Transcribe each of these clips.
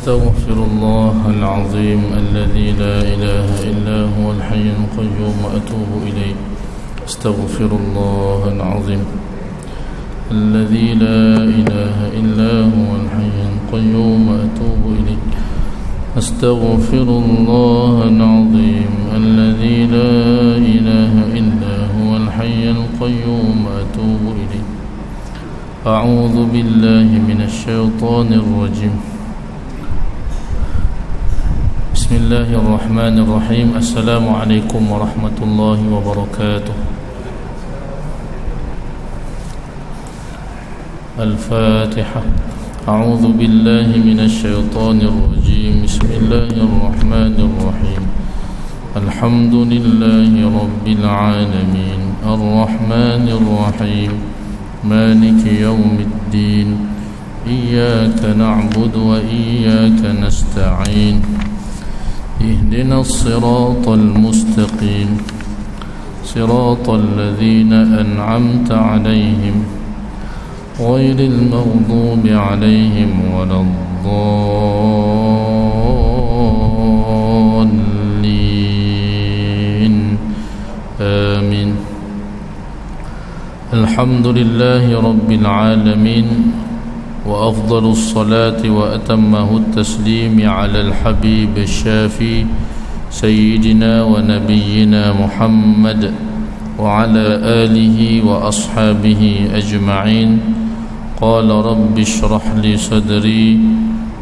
أستغفر الله العظيم الذي لا إله إلا هو الحي القيوم وأتوب إليه. أستغفر الله العظيم الذي لا إله إلا هو الحي القيوم وأتوب إليه. أستغفر الله العظيم الذي لا إله إلا هو الحي القيوم وأتوب إليه. أعوذ بالله من الشيطان الرجيم. بسم الله الرحمن الرحيم. السلام عليكم ورحمة الله وبركاته. الفاتحة. أعوذ بالله من الشيطان الرجيم. بسم الله الرحمن الرحيم. الحمد لله رب العالمين الرحمن الرحيم مالك يوم الدين إياك نعبد وإياك نستعين اهدنا الصراط المستقيم صراط الذين أنعمت عليهم غير المغضوب عليهم ولا الضالين آمين. الحمد لله رب العالمين وأفضل الصلاة وأتمه التسليم على الحبيب الشافي سيدنا ونبينا محمد وعلى آله وأصحابه أجمعين. قال رب اشرح لي صدري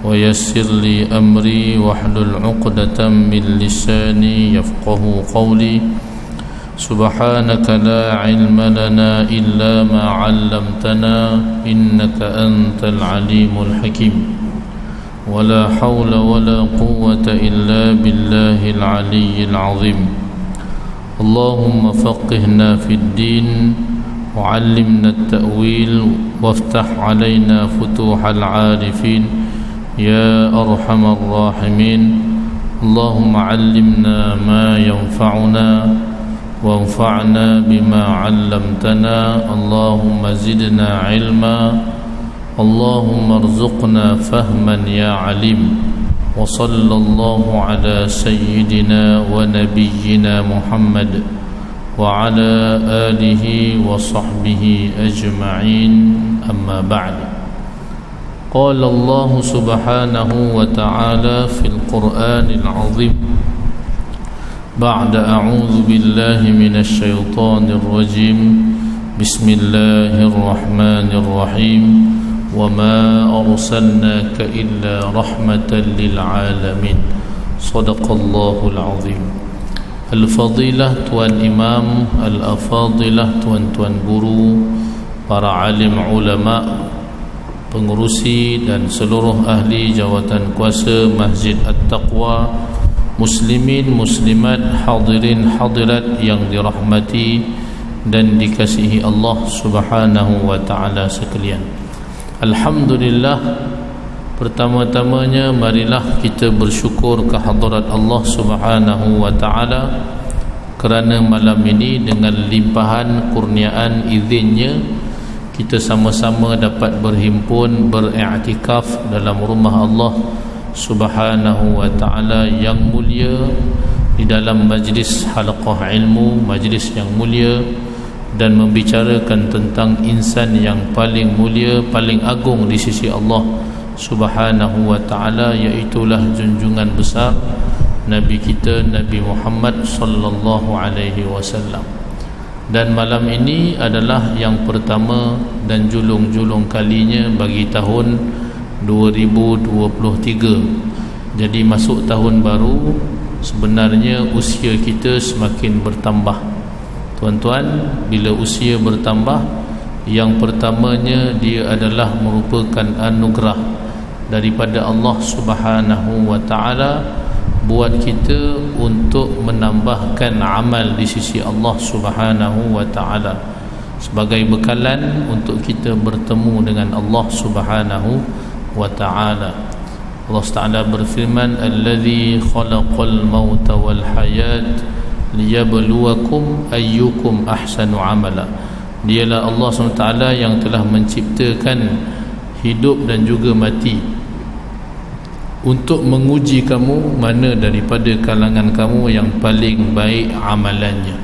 ويسر لي أمري واحلل عقدة من لساني يفقه قولي. سبحانك لا علم لنا إلا ما علمتنا إنك أنت العليم الحكيم. ولا حول ولا قوة إلا بالله العلي العظيم. اللهم فقهنا في الدين وعلمنا التأويل وافتح علينا فتوح العارفين يا أرحم الراحمين. اللهم علمنا ما ينفعنا وانفعنا بما علمتنا. اللهم زدنا علما. اللهم ارزقنا فهما يا عليم. وصلى الله على سيدنا ونبينا محمد وعلى آله وصحبه أجمعين. أما بعد. قال الله سبحانه وتعالى في القرآن العظيم بعد أعوذ بالله من الشيطان الرجيم. بسم الله الرحمن الرحيم. وما أرسلناك إلا رحمة للعالمين. صدق الله العظيم. Al-Fadilah Tuan Imam, Al-Afadilah Tuan-tuan guru, para alim ulama, pengurusi dan seluruh ahli jawatan kuasa Masjid At-Taqwa, muslimin, muslimat, hadirin, hadirat yang dirahmati dan dikasihi Allah Subhanahu wa ta'ala sekalian. Alhamdulillah, pertama-tamanya marilah kita bersyukur kehadrat Allah Subhanahu wa ta'ala kerana malam ini dengan limpahan kurniaan izinnya kita sama-sama dapat berhimpun beriktikaf dalam rumah Allah Subhanahu wa ta'ala yang mulia, di dalam majlis halaqah ilmu, majlis yang mulia, dan membicarakan tentang insan yang paling mulia, paling agung di sisi Allah Subhanahu wa ta'ala, iaitulah junjungan besar Nabi kita Nabi Muhammad sallallahu alaihi wasallam. Dan malam ini adalah yang pertama dan julung-julung kalinya bagi tahun 2023. Jadi masuk tahun baru, sebenarnya usia kita semakin bertambah. Tuan-tuan, bila usia bertambah, yang pertamanya dia adalah merupakan anugerah daripada Allah Subhanahu wa ta'ala buat kita untuk menambahkan amal di sisi Allah Subhanahu wa ta'ala sebagai bekalan untuk kita bertemu dengan Allah Subhanahu wa ta'ala. Allah Ta'ala berfirman, Alladhi khalaqal mauta wal hayat liyabluwakum ayyukum ahsanu amala. Dialah Allah SWT yang telah menciptakan hidup dan juga mati untuk menguji kamu mana daripada kalangan kamu yang paling baik amalannya.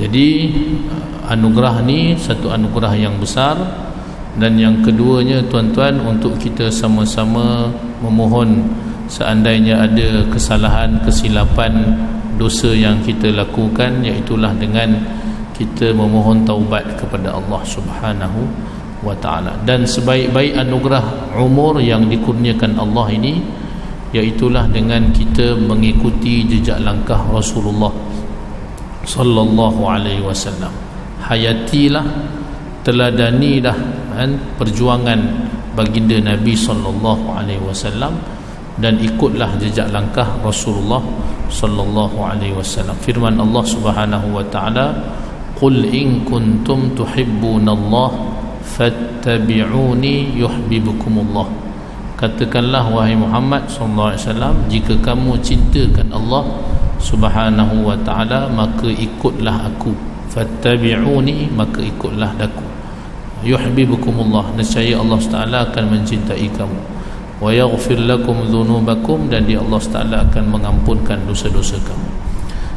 Jadi anugerah ni satu anugerah yang besar. Dan yang keduanya tuan-tuan, untuk kita sama-sama memohon seandainya ada kesalahan, kesilapan, dosa yang kita lakukan, iaitulah dengan kita memohon taubat kepada Allah Subhanahu wa ta'ala. Dan sebaik-baik anugerah umur yang dikurniakan Allah ini, iaitulah dengan kita mengikuti jejak langkah Rasulullah sallallahu alaihi wasallam. Hayatilah, teladanilah perjuangan baginda Nabi sallallahu alaihi wasallam dan ikutlah jejak langkah Rasulullah sallallahu alaihi wasallam. Firman Allah Subhanahu wa taala, "Qul in kuntum tuhibbunallaha fattabi'uni yuhibbukumullah." Katakanlah wahai Muhammad sallallahu alaihi wasallam, jika kamu cintakan Allah Subhanahu wa taala, maka ikutlah aku. Fattabi'uni, maka ikutlah aku. Yuhibbukumullah, nescaya Allah Taala akan mencintai kamu. Wa yaghfir lakum dhunubakum, dan dia Allah Taala akan mengampunkan dosa-dosa kamu.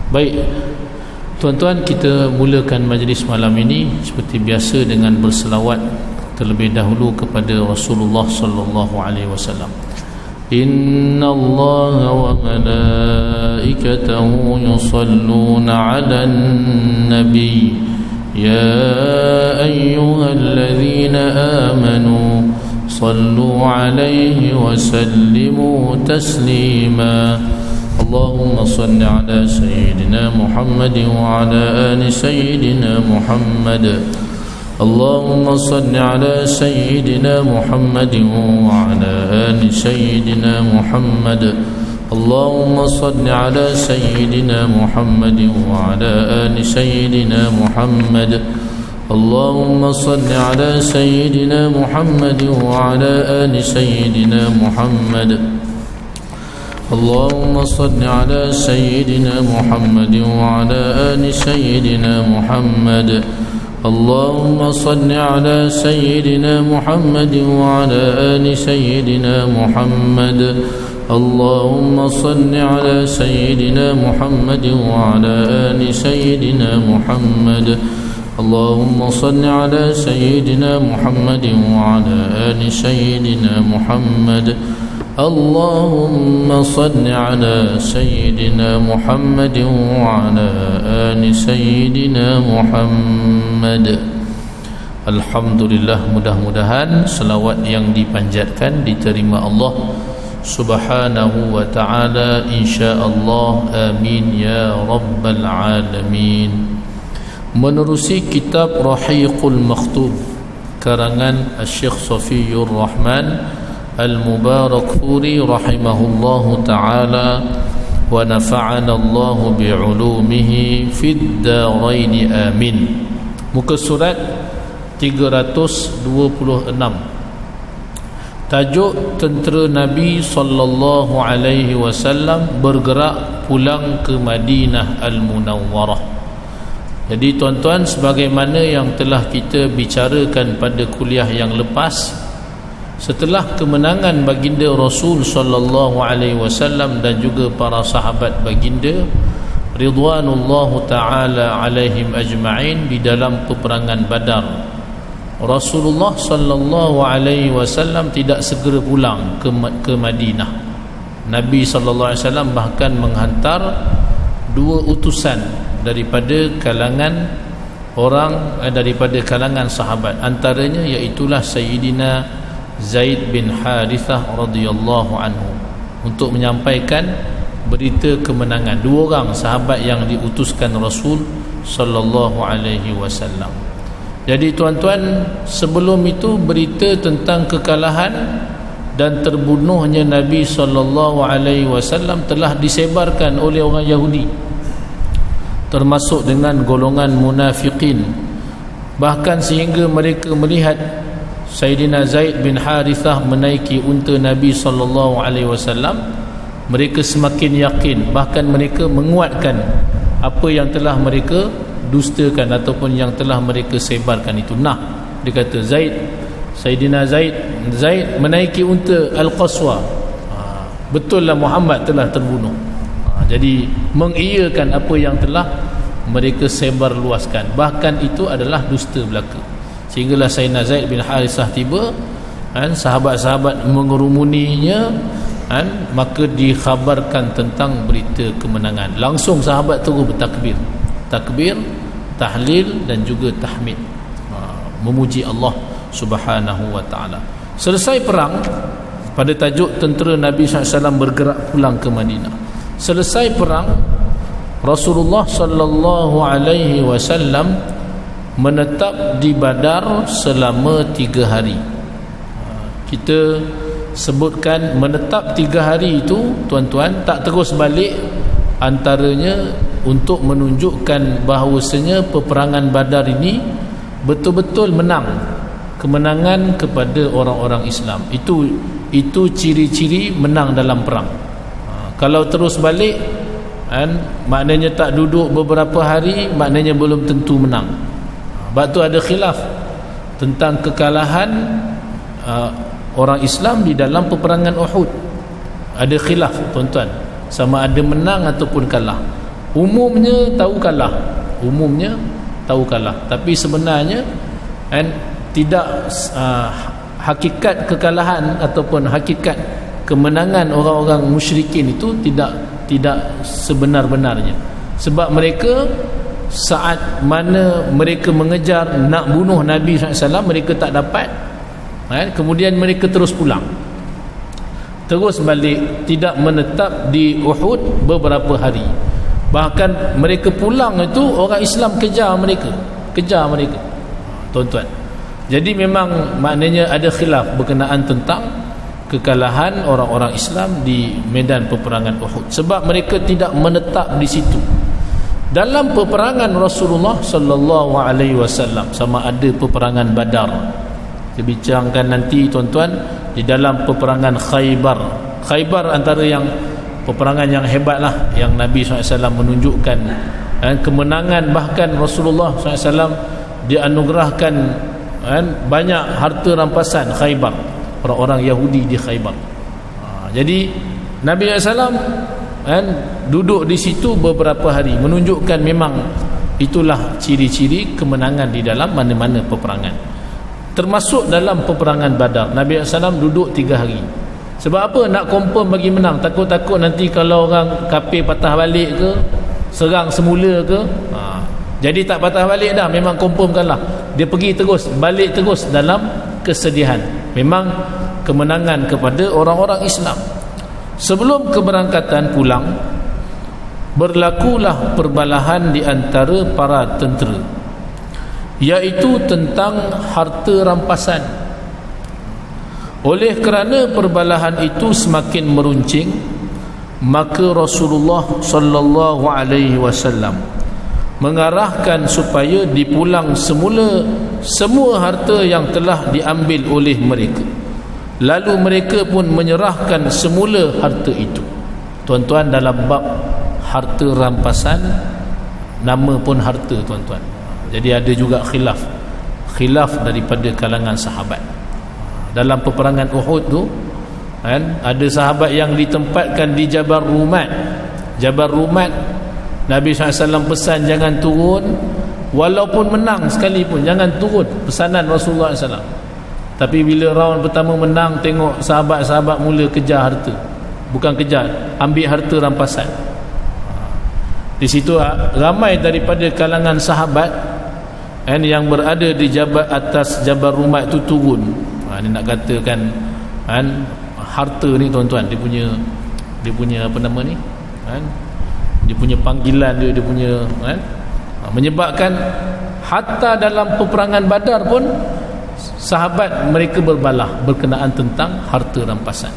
Baik tuan-tuan, kita mulakan majlis malam ini seperti biasa dengan berselawat terlebih dahulu kepada Rasulullah sallallahu alaihi wasallam. Inna Allah wa malaikatahu yusalluna 'alan nabiy يا أيها الذين آمنوا صلوا عليه وسلموا تسليما اللهم صل على سيدنا محمد وعلى آل سيدنا محمد اللهم صل على سيدنا محمد وعلى آل سيدنا محمد اللهم صل على سيدنا محمد وعلى آل سيدنا محمد اللهم صل على سيدنا محمد وعلى آل سيدنا محمد اللهم صل على سيدنا محمد وعلى آل سيدنا محمد اللهم صل على سيدنا محمد وعلى آل سيدنا محمد اللهم صل على سيدنا محمد وعلى آل سيدنا محمد اللهم صل على سيدنا محمد وعلى آل سيدنا محمد اللهم صل على سيدنا محمد وعلى آل سيدنا محمد. Alhamdulillah, mudah-mudahan selawat yang dipanjatkan diterima Allah Subhanahu wa ta'ala, insyaallah. Amin ya rabbal alamin. Menerusi kitab Rahiqul Makhtub karangan Syekh Safiyur Rahman Al-Mubarakfuri rahimahullahu ta'ala, wa nafa'ana Allah bi'ulumihi fid darain amin. Muka surat 326. Tajuk tentera Nabi sallallahu alaihi wasallam bergerak pulang ke Madinah Al-Munawwarah. Jadi tuan-tuan, sebagaimana yang telah kita bicarakan pada kuliah yang lepas, setelah kemenangan baginda Rasul sallallahu alaihi wasallam dan juga para sahabat baginda ridwanullahu taala alaihim ajma'in di dalam peperangan Badar, Rasulullah sallallahu alaihi wasallam tidak segera pulang ke Madinah. Nabi sallallahu alaihi wasallam bahkan menghantar 2 utusan daripada kalangan sahabat, antaranya iaitulah Sayyidina Zaid bin Harithah radhiyallahu anhu, untuk menyampaikan berita kemenangan. 2 orang sahabat yang diutuskan Rasul sallallahu alaihi wasallam. Jadi tuan-tuan, sebelum itu berita tentang kekalahan dan terbunuhnya Nabi sallallahu alaihi wasallam telah disebarkan oleh orang Yahudi, termasuk dengan golongan munafikin. Bahkan sehingga mereka melihat Sayyidina Zaid bin Harithah menaiki unta Nabi sallallahu alaihi wasallam, mereka semakin yakin, bahkan mereka menguatkan apa yang telah mereka dustakan ataupun yang telah mereka sebarkan itu. Nah, dia kata Sayyidina Zaid menaiki unta Al-Qaswa. betullah Muhammad telah terbunuh. Jadi mengiyakan apa yang telah mereka sebar luaskan, bahkan itu adalah dusta belaka. Sehinggalah Sayyidina Zaid bin Harithah tiba, sahabat-sahabat mengerumuninya, maka dikhabarkan tentang berita kemenangan. Langsung sahabat terus bertakbir, takbir, tahlil dan juga tahmid, memuji Allah Subhanahu wa taala. Selesai perang, pada tajuk tentera Nabi SAW bergerak pulang ke Madinah. Selesai perang, Rasulullah sallallahu alaihi wasallam menetap di Badar selama 3 hari. Kita sebutkan menetap 3 hari itu, tuan-tuan, tak terus balik, antaranya untuk menunjukkan bahawasanya peperangan Badar ini betul-betul menang, kemenangan kepada orang-orang Islam. Itu ciri-ciri menang dalam perang. Kalau terus balik, maknanya tak duduk beberapa hari, maknanya belum tentu menang. Sebab tu ada khilaf tentang kekalahan orang Islam di dalam peperangan Uhud. Ada khilaf, tuan-tuan, sama ada menang ataupun kalah. Umumnya tahu kalah, tapi sebenarnya tidak hakikat kekalahan ataupun hakikat kemenangan orang-orang musyrikin itu tidak sebenar-benarnya. Sebab mereka saat mana mereka mengejar nak bunuh Nabi SAW, mereka tak dapat, kemudian mereka terus pulang, terus balik, tidak menetap di Uhud beberapa hari. Bahkan mereka pulang itu orang Islam kejar mereka, tuan-tuan. Jadi memang maknanya ada khilaf berkenaan tentang kekalahan orang-orang Islam di medan peperangan Uhud, sebab mereka tidak menetap di situ. Dalam peperangan Rasulullah sallallahu alaihi wasallam, sama ada peperangan Badar, kita bincangkan nanti, tuan-tuan, di dalam peperangan Khaybar antara yang peperangan yang hebatlah, yang Nabi SAW menunjukkan kemenangan. Bahkan Rasulullah SAW dianugerahkan banyak harta rampasan Khaybar, orang-orang Yahudi di Khaybar. Jadi Nabi SAW duduk di situ beberapa hari, menunjukkan memang itulah ciri-ciri kemenangan di dalam mana-mana peperangan. Termasuk dalam peperangan Badar, Nabi SAW duduk 3 hari. Sebab apa? Nak confirm bagi menang. Takut-takut nanti kalau orang kafir patah balik ke, serang semula ke, jadi tak patah balik dah, memang confirm kalah. Dia pergi terus, balik terus dalam kesedihan. Memang kemenangan kepada orang-orang Islam. Sebelum keberangkatan pulang, berlakulah perbalahan di antara para tentera, iaitu tentang harta rampasan. Oleh kerana perbalahan itu semakin meruncing, maka Rasulullah sallallahu alaihi wasallam mengarahkan supaya dipulang semula semua harta yang telah diambil oleh mereka. Lalu mereka pun menyerahkan semula harta itu. Tuan-tuan, dalam bab harta rampasan, nama pun harta, tuan-tuan. Jadi ada juga khilaf daripada kalangan sahabat. Dalam peperangan Uhud tu, ada sahabat yang ditempatkan di Jabal Rumat. Nabi SAW pesan jangan turun, walaupun menang sekalipun jangan turun, pesanan Rasulullah SAW. Tapi bila round pertama menang, tengok sahabat-sahabat mula kejar harta. Bukan kejar, ambil harta rampasan. Di situ ramai daripada kalangan sahabat yang berada di atas Jabal Rumat itu turun. Ini nak katakan harta ni, tuan-tuan, dia punya apa nama ni, dia punya panggilan dia punya menyebabkan hatta dalam peperangan Badar pun sahabat mereka berbalah berkenaan tentang harta rampasan.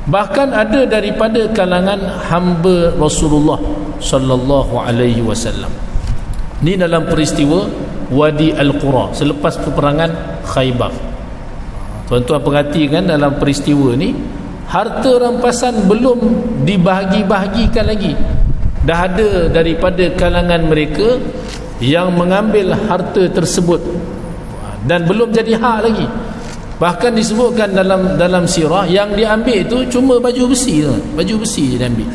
Bahkan ada daripada kalangan hamba Rasulullah sallallahu alaihi wasallam. Ni dalam peristiwa Wadi Al-Qura selepas peperangan Khaybar. Tuan-tuan perhatikan, dalam peristiwa ni harta rampasan belum dibahagi-bahagikan lagi. Dah ada daripada kalangan mereka yang mengambil harta tersebut dan belum jadi hak lagi. Bahkan disebutkan dalam sirah yang diambil itu cuma baju besi, baju besi dia ambil.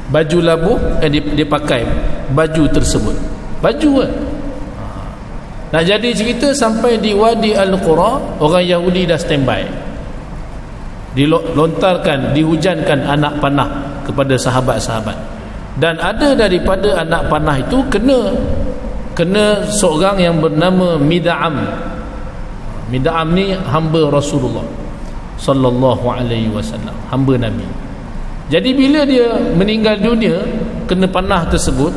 Baju labuh dia pakai baju tersebut. Baju kan. Nak jadi cerita sampai di Wadi Al-Qura, orang Yahudi dah standby. Dilontarkan, dihujankan anak panah kepada sahabat-sahabat. Dan ada daripada anak panah itu kena seorang yang bernama Mid'am. Mid'am ni hamba Rasulullah sallallahu alaihi wasallam, hamba Nabi. Jadi bila dia meninggal dunia kena panah tersebut,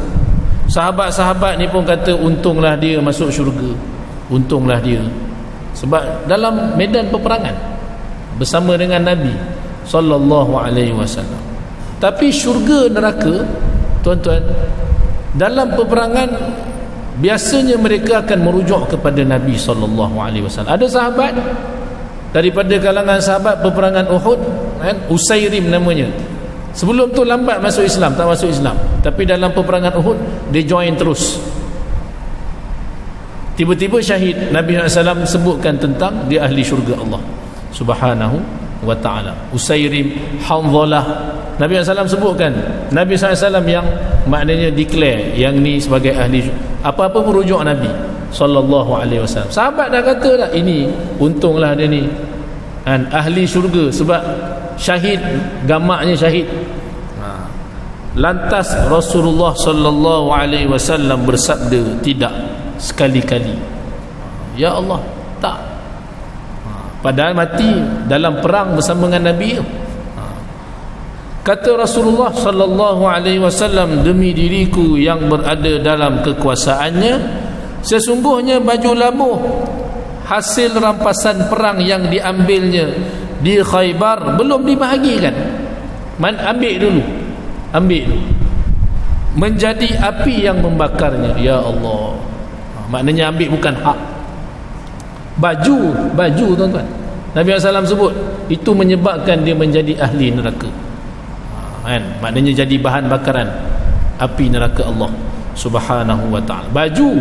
sahabat-sahabat ni pun kata untunglah dia masuk syurga, untunglah dia, sebab dalam medan peperangan bersama dengan Nabi sallallahu alaihi wasallam. Tapi syurga neraka, tuan-tuan, dalam peperangan biasanya mereka akan merujuk kepada Nabi sallallahu alaihi wasallam. Ada sahabat daripada kalangan sahabat peperangan Uhud, kan, Usairim namanya. Sebelum tu lambat masuk Islam, tak masuk Islam. Tapi dalam peperangan Uhud dia join terus. Tiba-tiba syahid. Nabi SAW sebutkan tentang dia ahli syurga Allah Subhanahu wa ta'ala. Usairim, Hanzalah, Nabi SAW sebutkan. Nabi SAW yang maknanya declare yang ni sebagai ahli, apa-apa merujuk Nabi sallallahu alaihi wasallam. Sahabat dah kata dah, ini untunglah dia ni ahli syurga sebab syahid, gamaknya syahid. Lantas Rasulullah sallallahu alaihi wasallam bersabda, tidak sekali-kali. Ya Allah, tak. Padahal mati dalam perang bersama dengan Nabi. Kata Rasulullah sallallahu alaihi wasallam, demi diriku yang berada dalam kekuasaannya, sesungguhnya baju labuh hasil rampasan perang yang diambilnya di Khaybar belum dibahagikan. Ambil dulu, menjadi api yang membakarnya. Ya Allah, maknanya ambil bukan hak. Baju tuan-tuan, Nabi SAW sebut itu menyebabkan dia menjadi ahli neraka, kan? Maknanya jadi bahan bakaran api neraka Allah Subhanahu wa ta'ala. Baju,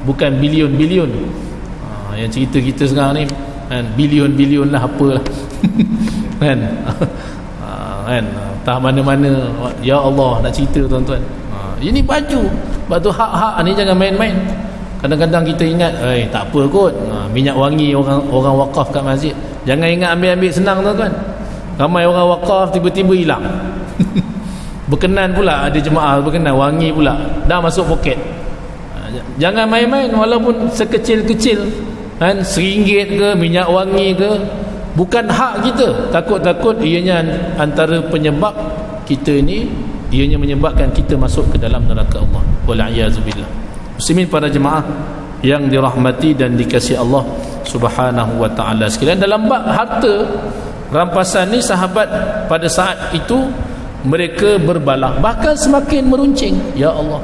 bukan bilion-bilion. Yang cerita kita sekarang ni, kan, bilion-bilion lah apalah. Kan? Kan? Entah mana-mana. Ya Allah, nak cerita tuan-tuan. Ini baju. Sebab tu hak-hak ni jangan main-main. Kadang-kadang kita ingat, tak apa kot, minyak wangi orang wakaf kat masjid. Jangan ingat ambil-ambil senang tuan-tuan. Ramai orang wakaf tiba-tiba hilang. Berkenan pula, ada jemaah berkenan, wangi pula, dah masuk poket. Jangan main-main, walaupun sekecil-kecil, kan, RM1 ke, minyak wangi ke, bukan hak kita. Takut-takut ianya antara penyebab kita ni, ianya menyebabkan kita masuk ke dalam neraka Allah. Wal'iyyazubillah. Muslimin para jemaah yang dirahmati dan dikasihi Allah Subhanahu wa ta'ala sekalian, dalam bab harta rampasan ni, sahabat pada saat itu mereka berbalah, bahkan semakin meruncing. Ya Allah.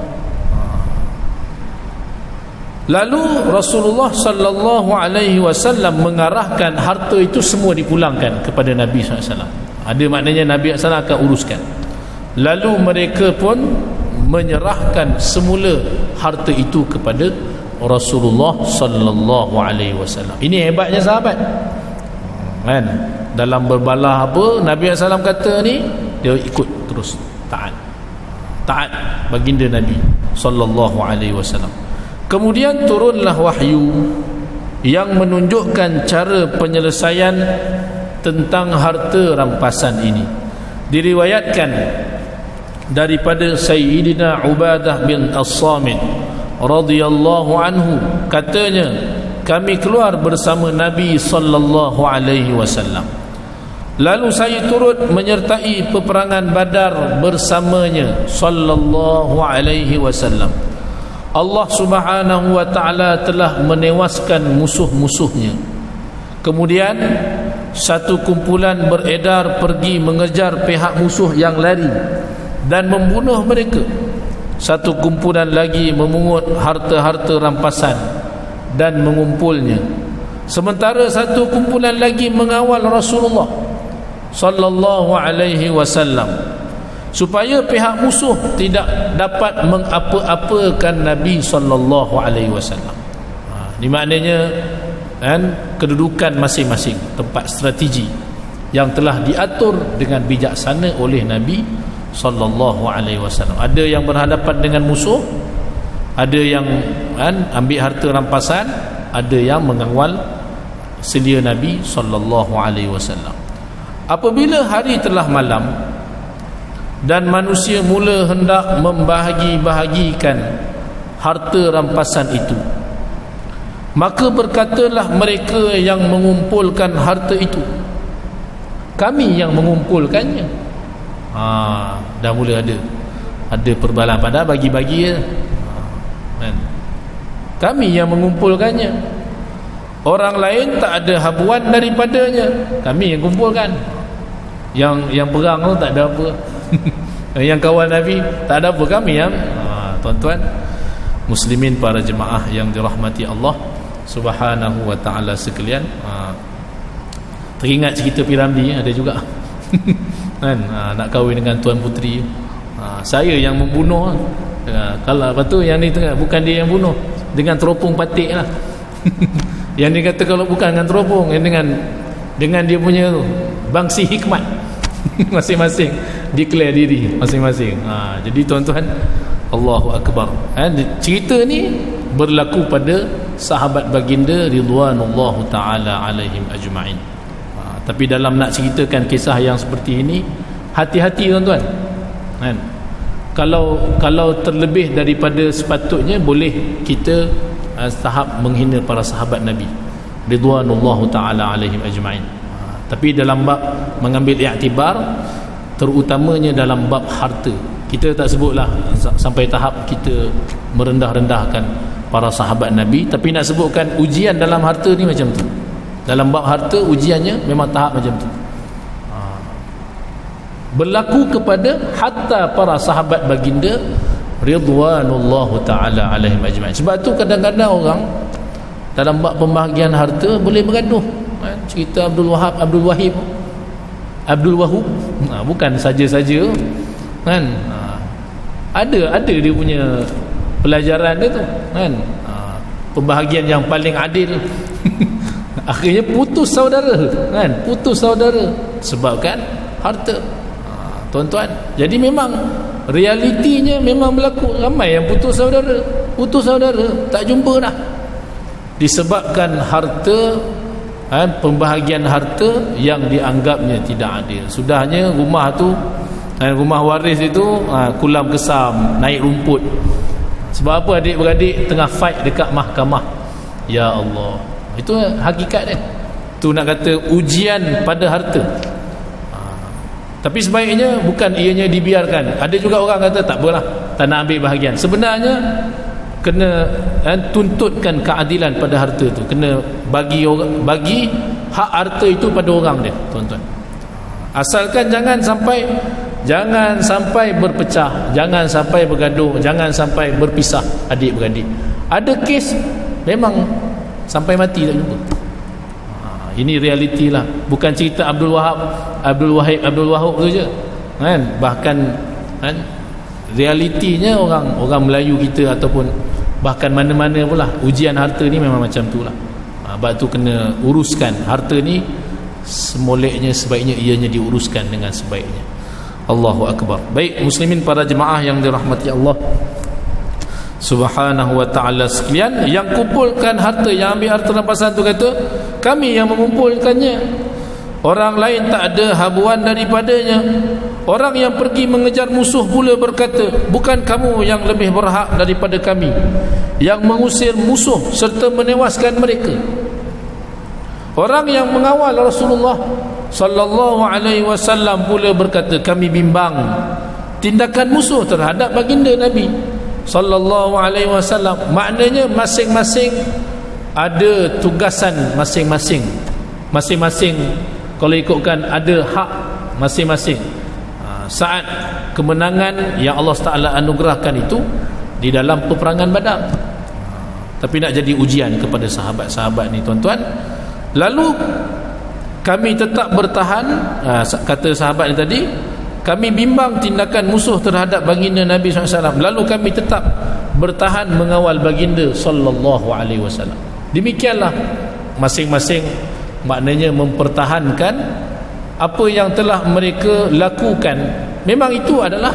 Lalu Rasulullah sallallahu alaihi wasallam mengarahkan harta itu semua dipulangkan kepada Nabi SAW. Ada maknanya Nabi SAW akan uruskan. Lalu mereka pun menyerahkan semula harta itu kepada Rasulullah sallallahu alaihi wasallam. Ini hebatnya sahabat, kan? Dalam berbalah apa, Nabi SAW kata ni, dia ikut terus, taat baginda Nabi sallallahu alaihi wasallam. Kemudian turunlah wahyu yang menunjukkan cara penyelesaian tentang harta rampasan ini. Diriwayatkan daripada Sayyidina Ubadah bin As-Samit radhiyallahu anhu, katanya, kami keluar bersama Nabi sallallahu alaihi wasallam. Lalu saya turut menyertai peperangan Badar bersamanya sallallahu alaihi wasallam. Allah Subhanahu wa ta'ala telah menewaskan musuh-musuhnya. Kemudian satu kumpulan beredar pergi mengejar pihak musuh yang lari dan membunuh mereka. Satu kumpulan lagi memungut harta-harta rampasan dan mengumpulnya. Sementara satu kumpulan lagi mengawal Rasulullah sallallahu alaihi wasallam supaya pihak musuh tidak dapat mengapa-apakan Nabi sallallahu alaihi wasallam. Ini maknanya dan kedudukan masing-masing, tempat strategi yang telah diatur dengan bijaksana oleh Nabi sallallahu alaihi wasallam. Ada yang berhadapan dengan musuh, ada yang ambil harta rampasan, ada yang mengawal selia Nabi sallallahu alaihi wasallam. Apabila hari telah malam dan manusia mula hendak membahagi-bahagikan harta rampasan itu, maka berkatalah mereka yang mengumpulkan harta itu, kami yang mengumpulkannya. Dah mula ada perbalahan, padahal bagi-bagi je. Kami yang mengumpulkannya, orang lain tak ada habuan daripadanya, kami yang kumpulkan. Yang perang tu tak ada apa. Yang kawal Nabi tak ada apa, kami yang tuan-tuan muslimin, para jemaah yang dirahmati Allah Subhanahu wa ta'ala sekalian. Teringat cerita Piramli ada juga. Kan nak kahwin dengan tuan puteri, saya yang membunuh. Kalau lepas tu yang ni tengah, bukan dia yang bunuh, dengan teropong patik lah. Yang dia kata kalau bukan dengan teropong, yang dengan dia punya bangsi hikmat. Masing-masing declare diri masing-masing. Jadi tuan-tuan, Allahu Akbar. Cerita ni berlaku pada sahabat baginda ridwanullahu ta'ala alaihim ajma'in. Tapi dalam nak ceritakan kisah yang seperti ini, hati-hati tuan-tuan. Kalau terlebih daripada sepatutnya, boleh kita tahap menghina para sahabat Nabi ridwanullahu ta'ala alaihim ajma'in. Tapi dalam bab mengambil iktibar, terutamanya dalam bab harta, kita tak sebutlah sampai tahap kita merendah-rendahkan para sahabat Nabi, tapi nak sebutkan ujian dalam harta ni macam tu. Dalam bab harta ujiannya memang tahap macam tu. Berlaku kepada hatta para sahabat baginda ridwanullahu ta'ala alaihim ajma'in. Sebab tu kadang-kadang orang dalam bab pembahagian harta boleh bergaduh. Cerita Abdul Wahab, bukan saja-saja kan. Ada dia punya pelajaran dia tu kan. Pembahagian yang paling adil. Akhirnya putus saudara kan, putus saudara sebabkan harta. Tuan-tuan, jadi memang realitinya memang berlaku. Ramai yang putus saudara tak jumpa dah, disebabkan harta, pembahagian harta yang dianggapnya tidak adil. Sudahnya rumah tu, rumah waris itu kulam kesam, naik rumput. Sebab apa? Adik-beradik tengah fight dekat mahkamah. Ya Allah, itu hakikat dia. Tu nak kata ujian pada harta. Tapi sebaiknya bukan ianya dibiarkan. Ada juga orang kata tak apalah, tak nak ambil bahagian. Sebenarnya kena tuntutkan keadilan pada harta tu. Kena bagi hak harta itu pada orang dia, tuan-tuan. Asalkan jangan sampai berpecah, jangan sampai bergaduh, jangan sampai berpisah adik-beradik. Ada kes memang sampai mati tak jumpa. Ini realiti lah. Bukan cerita Abdul Wahab tu je kan. Bahkan realitinya orang Melayu kita ataupun bahkan mana-mana pula, ujian harta ni memang macam tu lah. Sebab tu kena uruskan harta ni semoleknya, sebaiknya ianya diuruskan dengan sebaiknya. Allahu Akbar. Baik muslimin, para jemaah yang dirahmati Allah Subhanahu wa ta'ala sekalian, yang kumpulkan harta, yang ambil harta rampasan tu kata kami yang mengumpulkannya, orang lain tak ada habuan daripadanya. Orang yang pergi mengejar musuh pula berkata, bukan kamu yang lebih berhak daripada kami yang mengusir musuh serta menewaskan mereka. Orang yang mengawal Rasulullah sallallahu alaihi wasallam pula berkata, kami bimbang tindakan musuh terhadap baginda Nabi sallallahu alaihi wasallam. Maknanya masing-masing ada tugasan masing-masing. Masing-masing kalau ikutkan ada hak masing-masing. Saat kemenangan yang Allah Taala anugerahkan itu di dalam peperangan Badar. Tapi nak jadi ujian kepada sahabat-sahabat ni, tuan-tuan. Lalu kami tetap bertahan, kata sahabat ni tadi, kami bimbang tindakan musuh terhadap baginda Nabi SAW. Lalu kami tetap bertahan mengawal baginda sallallahu alaihi wasallam. Demikianlah masing-masing maknanya mempertahankan apa yang telah mereka lakukan. Memang itu adalah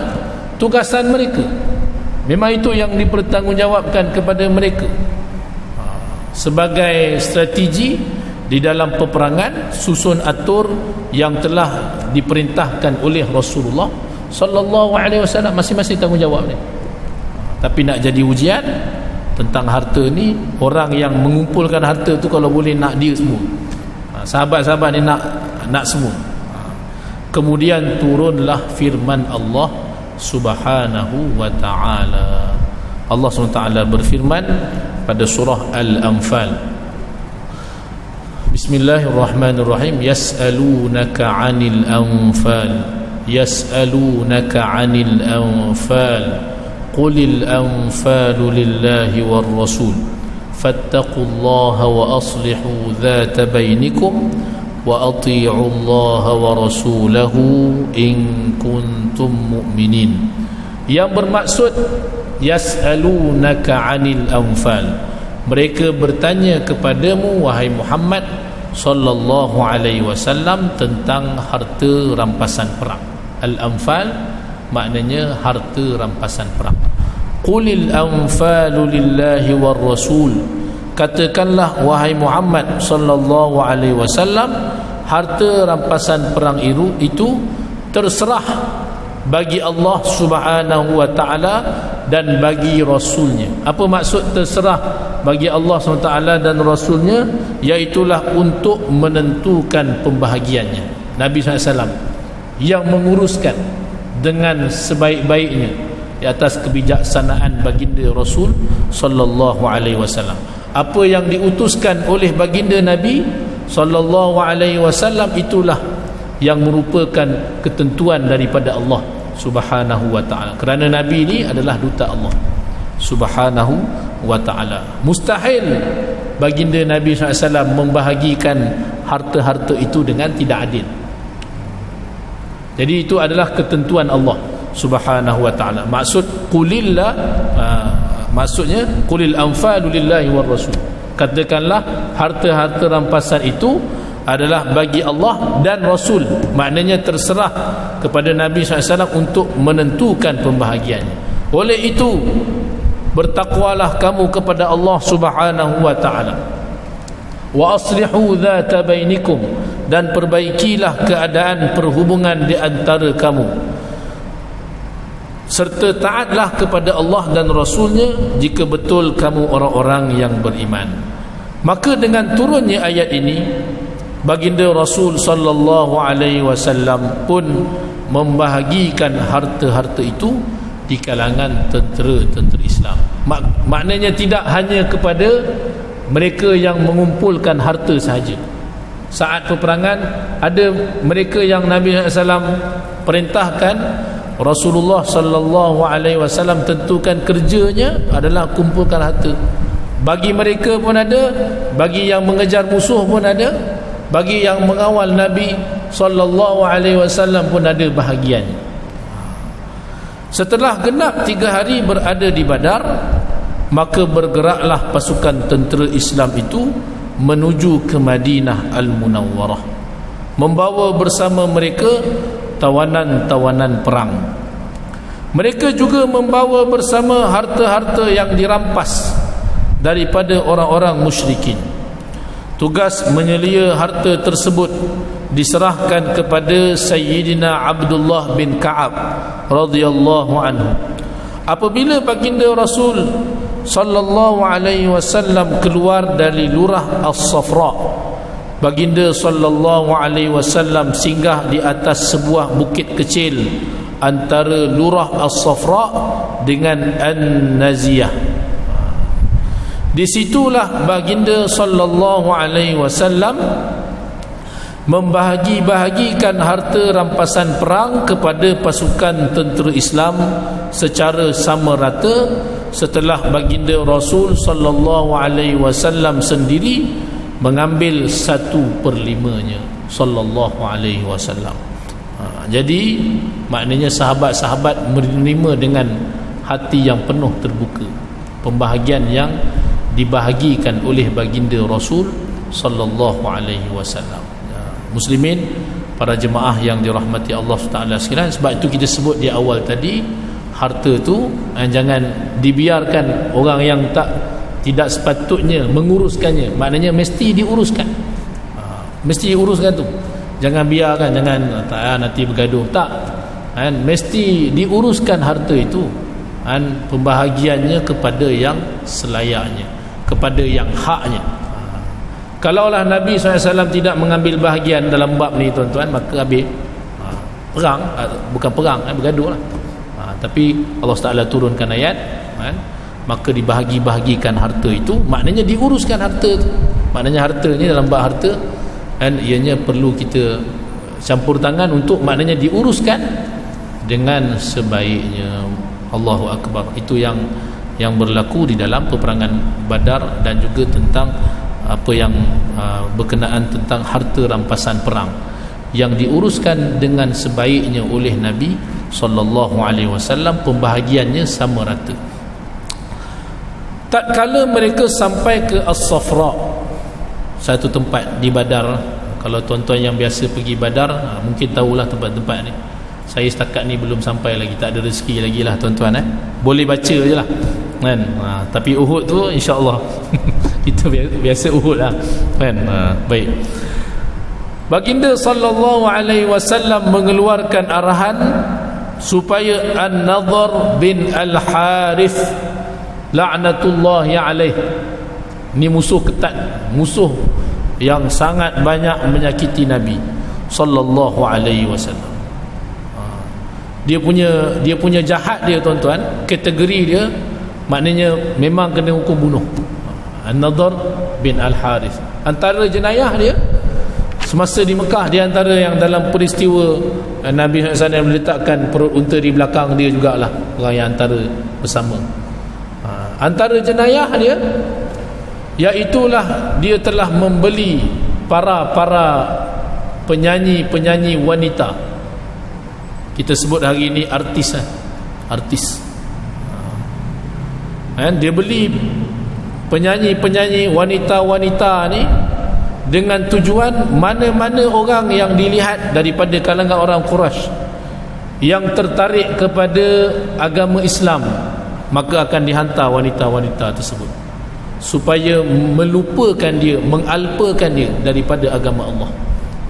tugasan mereka, memang itu yang dipertanggungjawabkan kepada mereka sebagai strategi di dalam peperangan, susun atur yang telah diperintahkan oleh Rasulullah sallallahu alaihi wasallam. Masing-masing tanggungjawab ni. Tapi nak jadi ujian tentang harta ni, orang yang mengumpulkan harta tu kalau boleh nak dia semua, sahabat-sahabat ni nak semua. Kemudian turunlah firman Allah Subhanahu wa ta'ala. Allah SWT berfirman pada surah Al-Anfal, Bismillahirrahmanirrahim, yas'alunaka 'anil anfal, yas'alunaka 'anil anfal, qulil anfalu lillahi war rasul, fattaqullaha wa aslihu dhata bainikum wa ati'u Allah wa rasulahu in kuntum mu'minin. Yang bermaksud yas'alunaka 'anil anfal, mereka bertanya kepadamu wahai Muhammad sallallahu alaihi wasallam tentang harta rampasan perang. Al-anfal maknanya harta rampasan perang. Qulil anfalu lillahi war rasul, katakanlah wahai Muhammad sallallahu alaihi wasallam, harta rampasan perang itu terserah bagi Allah Subhanahu wa taala dan bagi rasulnya. Apa maksud terserah bagi Allah SWT dan rasulnya? Iaitulah untuk menentukan pembahagiannya. Nabi SAW yang menguruskan dengan sebaik-baiknya di atas kebijaksanaan baginda Rasul sallallahu alaihi wasallam. Apa yang diutuskan oleh baginda Nabi sallallahu alaihi wasallam itulah yang merupakan ketentuan daripada Allah Subhanahu wa taala. Kerana Nabi ini adalah duta Allah Subhanahu wa taala. Mustahil baginda Nabi SAW membahagikan harta-harta itu dengan tidak adil. Jadi itu adalah ketentuan Allah Subhanahu wa taala. Maksud qulillah, maksudnya qulil anfalu lillahi war rasul, katakanlah harta-harta rampasan itu adalah bagi Allah dan Rasul. Maknanya terserah kepada Nabi SAW untuk menentukan pembahagiannya. Oleh itu bertakwalah kamu kepada Allah Subhanahu wa taala. Wa aslihu dhata bainikum, dan perbaikilah keadaan perhubungan di antara kamu, serta taatlah kepada Allah dan Rasulnya jika betul kamu orang-orang yang beriman. Maka dengan turunnya ayat ini, baginda Rasul sallallahu alaihi wasallam pun membahagikan harta-harta itu di kalangan tentera-tentera Islam. Maknanya tidak hanya kepada mereka yang mengumpulkan harta sahaja. Saat peperangan ada mereka yang Nabi SAW perintahkan, Rasulullah sallallahu alaihi wasallam tentukan kerjanya adalah kumpulkan harta. Bagi mereka pun ada, bagi yang mengejar musuh pun ada, bagi yang mengawal Nabi sallallahu alaihi wasallam pun ada bahagiannya. Setelah genap 3 hari berada di Badar, maka bergeraklah pasukan tentera Islam itu menuju ke Madinah Al-Munawwarah, membawa bersama mereka tawanan-tawanan perang. Mereka juga membawa bersama harta-harta yang dirampas daripada orang-orang musyrikin. Tugas menyelia harta tersebut diserahkan kepada Sayyidina Abdullah bin Ka'ab radhiyallahu anhu. Apabila baginda Rasul sallallahu alaihi wasallam keluar dari lurah As-Safra, baginda sallallahu alaihi wasallam singgah di atas sebuah bukit kecil antara lurah As-Safra dengan An-Naziyah. Disitulah baginda sallallahu alaihi wasallam membahagi-bahagikan harta rampasan perang kepada pasukan tentera Islam secara sama rata, setelah baginda Rasul sallallahu alaihi wasallam sendiri mengambil 1/5-nya sallallahu alaihi wasallam. Jadi maknanya sahabat-sahabat menerima dengan hati yang penuh terbuka pembahagian yang dibahagikan oleh baginda Rasul sallallahu alaihi wasallam. Muslimin, para jemaah yang dirahmati Allah Taala sekalian, sebab itu kita sebut di awal tadi, harta tu jangan dibiarkan orang yang tidak sepatutnya menguruskannya. Maknanya mesti diuruskan. Mesti diuruskan tu. Jangan biarkan, jangan nanti bergaduh. Tak. Mesti diuruskan harta itu. Pembahagiannya kepada yang selayaknya, kepada yang haknya. Kalaulah Nabi SAW tidak mengambil bahagian dalam bab ni tuan-tuan, maka habis perang, bukan perang, bergaduh lah. Tapi Allah Ta'ala turunkan ayat, maka dibahagi-bahagikan harta itu, maknanya diuruskan harta tu. Maknanya harta ni, dalam bab harta, ianya perlu kita campur tangan untuk, maknanya diuruskan dengan sebaiknya. Allahu Akbar. Itu yang berlaku di dalam peperangan Badar, dan juga tentang apa yang berkenaan tentang harta rampasan perang yang diuruskan dengan sebaiknya oleh Nabi sallallahu alaihi wasallam. Pembahagiannya sama rata. Tak kala mereka sampai ke As-Safra, satu tempat di Badar. Kalau tuan-tuan yang biasa pergi Badar, mungkin tahulah tempat-tempat ni. Saya setakat ni belum sampai lagi, tak ada rezeki lagi lah tuan-tuan. Boleh baca je lah kan. Tapi Uhud tu insya-Allah kita biasa Uhud lah kan. Baik, baginda sallallahu alaihi wasallam mengeluarkan arahan supaya An-Nadhr bin Al-Harith la'natullahi alaih, ni musuh ketat, musuh yang sangat banyak menyakiti Nabi sallallahu alaihi wasallam. Dia punya jahat dia tuan-tuan, kategori dia maknanya memang kena hukum bunuh. An-Nadhr bin Al-Harith, antara jenayah dia semasa di Mekah, di antara yang dalam peristiwa Nabi SAW meletakkan perut unta di belakang dia jugalah, orang yang antara bersama. Antara jenayah dia, iaitulah dia telah membeli para penyanyi wanita. Kita sebut hari ini artis. Dia beli penyanyi wanita ni dengan tujuan mana-mana orang yang dilihat daripada kalangan orang Quraisy yang tertarik kepada agama Islam, maka akan dihantar wanita-wanita tersebut supaya melupakan dia, mengalpakan dia daripada agama Allah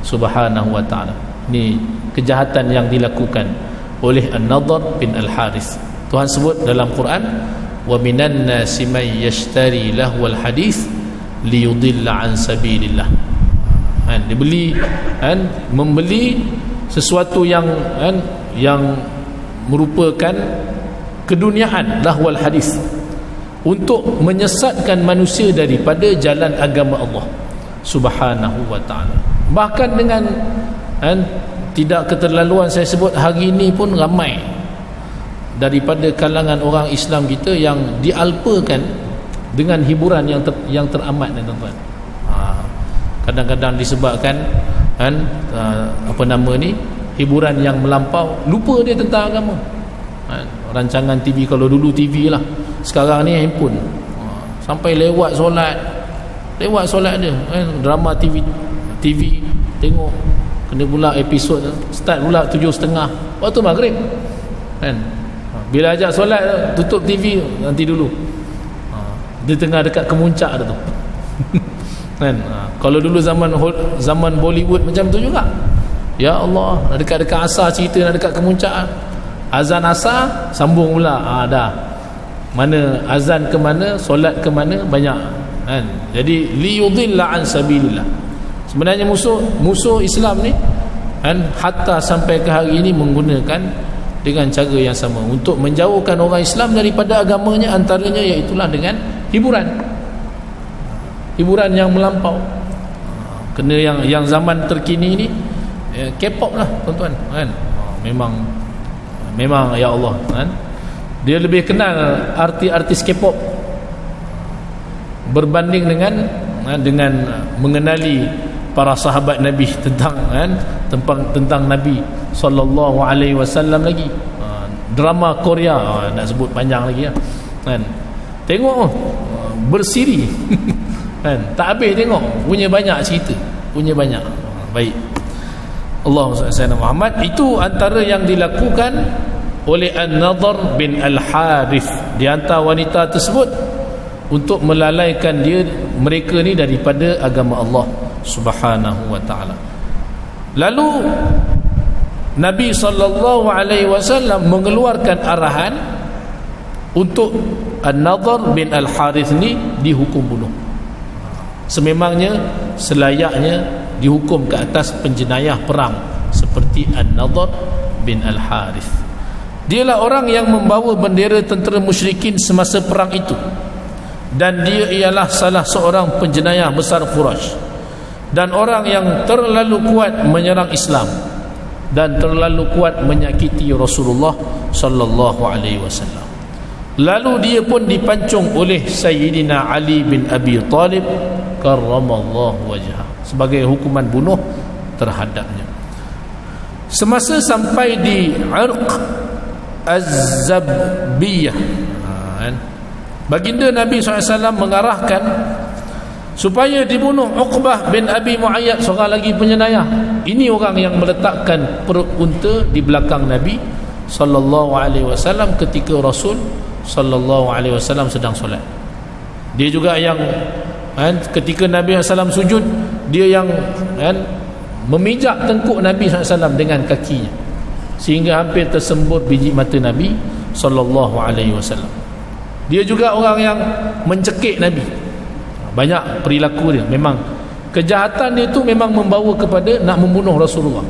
Subhanahu wa ta'ala. Ini kejahatan yang dilakukan oleh An-Nadhr bin Al-Harith. Tuhan sebut dalam Quran, wa minan nasi may yashtari lahwal hadith liyudilla an sabilillah. Dia membeli sesuatu yang merupakan keduniaan, lahwal hadith, untuk menyesatkan manusia daripada jalan agama Allah Subhanahu wa ta'ala. Bahkan dengan tidak keterlaluan, saya sebut hari ini pun ramai daripada kalangan orang Islam kita yang dialpakan dengan hiburan yang teramat ni tuan-tuan. Kadang-kadang disebabkan hiburan yang melampau, lupa dia tentang agama. Rancangan TV, kalau dulu TV lah, sekarang ni handphone. Sampai lewat solat dia, drama TV tengok, kena pula episod start pula 7.30 waktu maghrib kan. Bila ajak solat tutup TV nanti dulu. Dia tengah dekat kemuncak dah tu. Kan? Kalau dulu zaman Bollywood macam tu juga. Ya Allah, dekat-dekat asar cerita nak dekat kemuncak. Azan asar sambung pula. Dah. Mana azan ke mana, solat ke mana, banyak kan. Jadi liyudilla an sabilillah. Sebenarnya musuh Islam ni hatta sampai ke hari ini menggunakan dengan cara yang sama untuk menjauhkan orang Islam daripada agamanya, antaranya iaitulah dengan hiburan yang melampau. Kena yang zaman terkini ni K-pop lah tuan-tuan kan. Memang ya Allah kan, dia lebih kenal artis K-pop berbanding dengan mengenali para sahabat Nabi tentang Nabi sallallahu alaihi wasallam lagi. Drama Korea nak sebut panjang lagi kan. Tengok bersiri kan? Tak habis tengok, punya banyak cerita, punya banyak. Baik, Allahumma salli Muhammad. Itu antara yang dilakukan oleh An-Nadhr bin Al-Harith di antara wanita tersebut untuk melalaikan mereka ni daripada agama Allah Subhanahu wa taala. Lalu Nabi SAW mengeluarkan arahan untuk An-Nadhr bin Al-Harith ni dihukum bunuh. Sememangnya selayaknya dihukum ke atas penjenayah perang seperti An-Nadhr bin Al-Harith. Dialah orang yang membawa bendera tentera musyrikin semasa perang itu, dan dia ialah salah seorang penjenayah besar Quraisy, dan orang yang terlalu kuat menyerang Islam dan terlalu kuat menyakiti Rasulullah sallallahu alaihi wasallam. Lalu dia pun dipancung oleh Sayyidina Ali bin Abi Talib karramallahu wajhah sebagai hukuman bunuh terhadapnya. Semasa sampai di Irq Az-Zabiyah, baginda Nabi SAW mengarahkan supaya dibunuh Uqbah bin Abi Mu'ayyad, seorang lagi penjenayah. Ini orang yang meletakkan perut unta di belakang Nabi sallallahu alaihi wasallam ketika Rasul sallallahu alaihi wasallam sedang solat. Dia juga yang ketika Nabi SAW sujud, dia yang memijak tengkuk Nabi SAW dengan kakinya sehingga hampir tersembur biji mata Nabi sallallahu alaihi wasallam. Dia juga orang yang mencekik Nabi. Banyak perilaku dia, memang kejahatan dia itu memang membawa kepada nak membunuh Rasulullah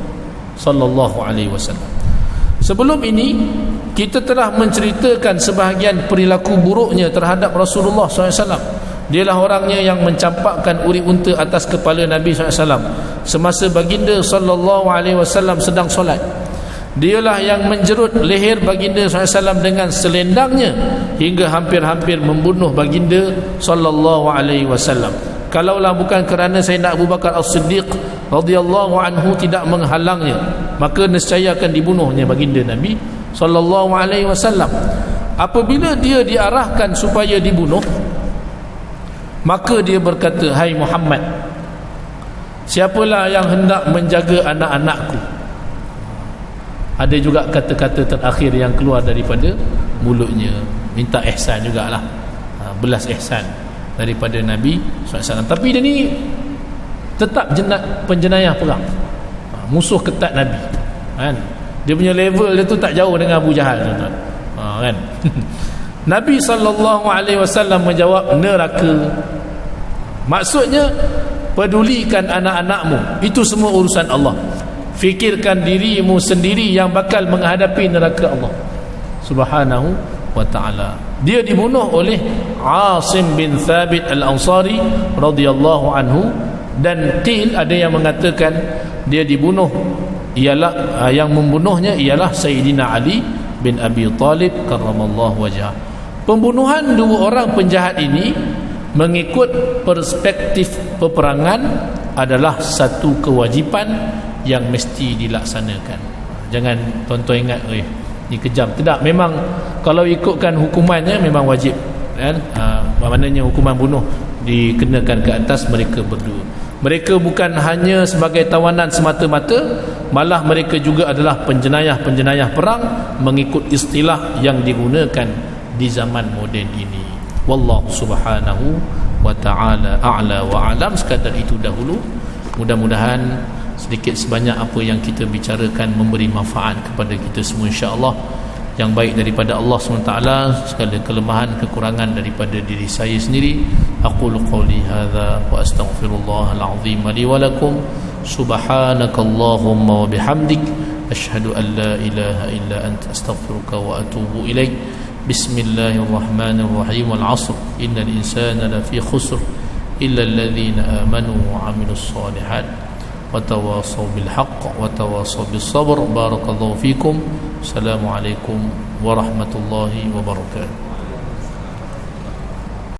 sallallahu alaihi wasallam. Sebelum ini kita telah menceritakan sebahagian perilaku buruknya terhadap Rasulullah SAW. Dialah orangnya yang mencampakkan uri unta atas kepala Nabi SAW semasa baginda sallallahu alaihi wasallam sedang solat. Dialah yang menjerut leher baginda SAW dengan selendangnya hingga hampir-hampir membunuh baginda sallallahu alaihi wasallam. Kalaulah bukan kerana Sayyidina Abu Bakar As-Siddiq radhiyallahu anhu tidak menghalangnya, maka nescaya akan dibunuhnya baginda Nabi sallallahu alaihi wasallam. Apabila dia diarahkan supaya dibunuh, maka dia berkata, "Hai Muhammad, siapalah yang hendak menjaga anak-anakku?" Ada juga kata-kata terakhir yang keluar daripada mulutnya, minta ihsan jugalah, belas ihsan daripada Nabi SAW. Tapi dia ni tetap penjenayah perang, musuh ketat Nabi, kan? Dia punya level dia tu tak jauh dengan Abu Jahal, tuan-tuan, kan? Nabi SAW menjawab, neraka. Maksudnya, pedulikan anak-anakmu, itu semua urusan Allah. Fikirkan dirimu sendiri yang bakal menghadapi neraka Allah Subhanahu wa ta'ala. Dia dibunuh oleh Asim bin Thabit Al-Ansari radhiyallahu anhu, dan qil, ada yang mengatakan dia dibunuh ialah yang membunuhnya ialah Sayyidina Ali bin Abi Talib karramallahu wajhah. Pembunuhan dua orang penjahat ini mengikut perspektif peperangan adalah satu kewajipan yang mesti dilaksanakan. Jangan tuan-tuan ingat ni kejam. Tidak, memang kalau ikutkan hukumannya memang wajib, kan? Maknanya hukuman bunuh dikenakan ke atas mereka berdua. Mereka bukan hanya sebagai tawanan semata-mata, malah mereka juga adalah penjenayah-penjenayah perang mengikut istilah yang digunakan di zaman moden ini. Wallahu subhanahu wa ta'ala a'la wa a'lam. Sekadar itu dahulu. Mudah-mudahan sedikit sebanyak apa yang kita bicarakan memberi manfaat kepada kita semua, insya-Allah. Yang baik daripada Allah SWT, segala kelemahan kekurangan daripada diri saya sendiri. Aqulu qawli hadza wa astaghfirullahal azim li wa lakum. Subhanakallahumma wa bihamdik, asyhadu an la ilaha illa anta, astaghfiruka wa atubu ilaik. Bismillahirrahmanirrahim. Wal 'asr, innal insana lafi khusr illa alladhina amanu wa 'amilus shalihat وتواصوا بالحق وتواصوا بالصبر. بارك الله فيكم. السلام عليكم ورحمة الله وبركاته.